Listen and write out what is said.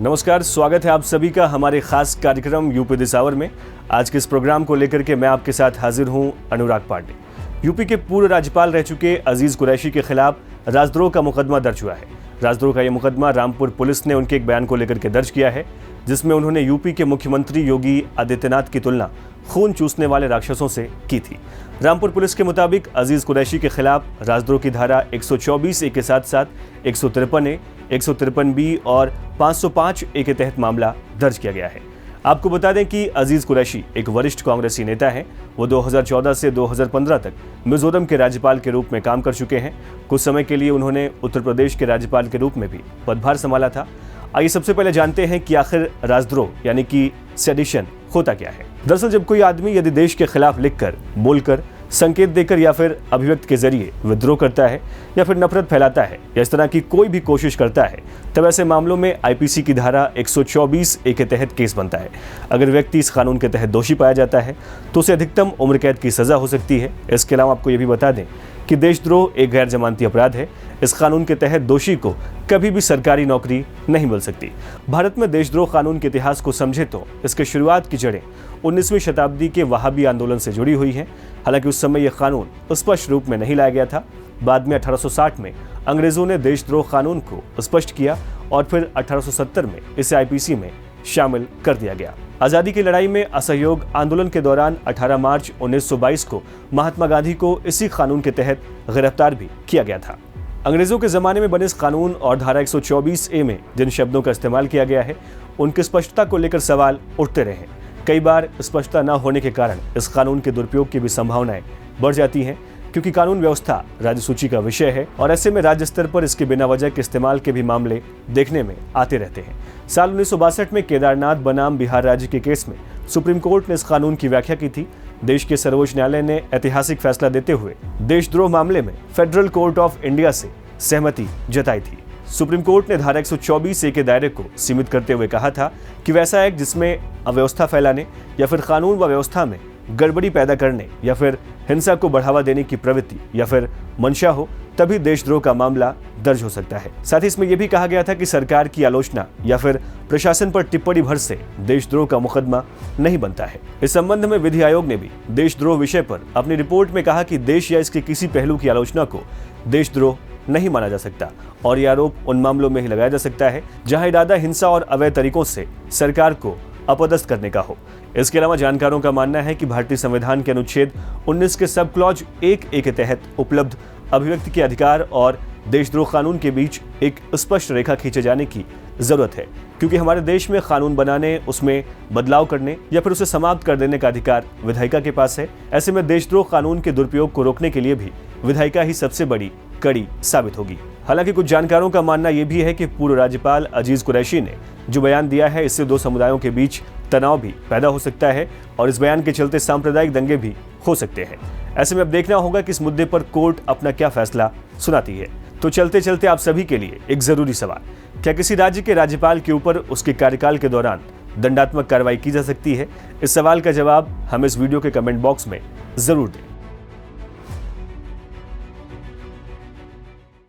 नमस्कार, स्वागत है आप सभी का हमारे खास कार्यक्रम यूपी दिस आवर में। आज के इस प्रोग्राम को लेकर के मैं आपके साथ हाजिर हूं अनुराग पांडे। यूपी के पूर्व राज्यपाल रह चुके अजीज कुरैशी के खिलाफ राजद्रोह का मुकदमा दर्ज हुआ है। राजद्रोह का यह मुकदमा रामपुर पुलिस ने उनके एक बयान को लेकर के दर्ज किया है, जिसमें उन्होंने यूपी के मुख्यमंत्री योगी आदित्यनाथ की तुलना खून चूसने वाले राक्षसों से की थी। रामपुर पुलिस के मुताबिक अजीज कुरैशी के खिलाफ राजद्रोह की धारा 124 ए के साथ साथ 153 ए, 153 बी और 505 ए के तहत मामला दर्ज किया गया है। आपको बता दें कि अजीज कुरैशी एक वरिष्ठ कांग्रेसी नेता हैं। वो 2014 से 2015 तक मिजोरम के राज्यपाल के रूप में काम कर चुके हैं। कुछ समय के लिए उन्होंने उत्तर प्रदेश के राज्यपाल के रूप में भी पदभार संभाला था। आइए सबसे पहले जानते हैं कि आखिर राजद्रोह यानी कि सेडिशन होता क्या है। दरअसल जब कोई आदमी यदि देश के खिलाफ लिखकर, बोलकर, संकेत देकर या फिर अभिव्यक्ति के जरिए विद्रोह करता है या फिर नफरत फैलाता है या इस तरह की कोई भी कोशिश करता है, तब ऐसे मामलों में आईपीसी की धारा 124 ए के तहत केस बनता है। अगर व्यक्ति इस कानून के तहत दोषी पाया जाता है तो उसे अधिकतम उम्र कैद की सजा हो सकती है। इसके अलावा आपको ये भी बता दें कि देशद्रोह एक गैर जमानती अपराध है। इस कानून के तहत दोषी को कभी भी सरकारी नौकरी नहीं मिल सकती। भारत में देशद्रोह कानून के इतिहास को समझे तो इसके शुरुआत की जड़ें 19वीं शताब्दी के वहाबी आंदोलन से जुड़ी हुई हैं। हालांकि उस समय यह कानून स्पष्ट रूप में नहीं लाया गया था। बाद में 1860 में अंग्रेजों ने देशद्रोह कानून को स्पष्ट किया और फिर 1870 में इसे आईपीसी में शामिल कर दिया गया। आज़ादी की लड़ाई में असहयोग आंदोलन के दौरान 18 मार्च 1922 को महात्मा गांधी को इसी कानून के तहत गिरफ्तार भी किया गया था। अंग्रेजों के ज़माने में बने इस कानून और धारा 124 ए में जिन शब्दों का इस्तेमाल किया गया है, उनकी स्पष्टता को लेकर सवाल उठते रहे हैं। कई बार स्पष्टता न होने के कारण इस कानून के दुरुपयोग की भी संभावनाएं बढ़ जाती हैं, क्योंकि कानून व्यवस्था राज्य सूची का विषय है और ऐसे में राज्य स्तर पर इसके बिना वजह के इस्तेमाल के भी मामले देखने में आते रहते हैं। साल 1962 में केदारनाथ बनाम बिहार राज्य के केस में सुप्रीम कोर्ट ने इस कानून की व्याख्या की थी। देश के सर्वोच्च न्यायालय ने ऐतिहासिक फैसला देते हुए देशद्रोह मामले में फेडरल कोर्ट ऑफ इंडिया से सहमति जताई थी। सुप्रीम कोर्ट ने धारा 124 ए के दायरे को सीमित करते हुए कहा था कि वैसा एक्ट जिसमें अव्यवस्था फैलाने या फिर कानून व व्यवस्था में गड़बड़ी पैदा करने या फिर हिंसा को बढ़ावा देने की प्रवृत्ति या फिर मंशा हो, तभी देशद्रोह का मामला दर्ज हो सकता है। साथ ही इसमें यह भी कहा गया था कि सरकार की आलोचना या फिर प्रशासन पर टिप्पणी भर से देशद्रोह का मुकदमा नहीं बनता है। इस संबंध में विधि आयोग ने भी देशद्रोह विषय पर अपनी रिपोर्ट में कहा कि देश या इसके किसी पहलू की आलोचना को देशद्रोह नहीं माना जा सकता और यह आरोप उन मामलों में ही लगाया जा सकता है जहां इरादा हिंसा और अवैध तरीकों से सरकार को अपदस्थ करने का हो। इसके अलावा जानकारों का मानना है कि भारतीय संविधान के अनुच्छेद 19 के सब क्लॉज 1 ए के तहत उपलब्ध अभिव्यक्ति के अधिकार और देशद्रोह कानून के बीच एक स्पष्ट रेखा खींचे जाने की जरूरत है, क्योंकि हमारे देश में कानून बनाने, उसमें बदलाव करने या फिर उसे समाप्त कर देने का अधिकार विधायिका के पास है। ऐसे में देशद्रोह कानून के दुरुपयोग को रोकने के लिए भी विधायिका ही सबसे बड़ी कड़ी साबित होगी। हालांकि कुछ जानकारों का मानना यह भी है कि पूर्व राज्यपाल अजीज कुरैशी ने जो बयान दिया है, इससे दो समुदायों के बीच तनाव भी पैदा हो सकता है और इस बयान के चलते सांप्रदायिक दंगे भी हो सकते हैं। ऐसे में अब देखना होगा कि इस मुद्दे पर कोर्ट अपना क्या फैसला सुनाती है। तो चलते चलते आप सभी के लिए एक जरूरी सवाल, क्या किसी राज्य के राज्यपाल के ऊपर उसके कार्यकाल के दौरान दंडात्मक कार्रवाई की जा सकती है? इस सवाल का जवाब हमें इस वीडियो के कमेंट बॉक्स में जरूर दें।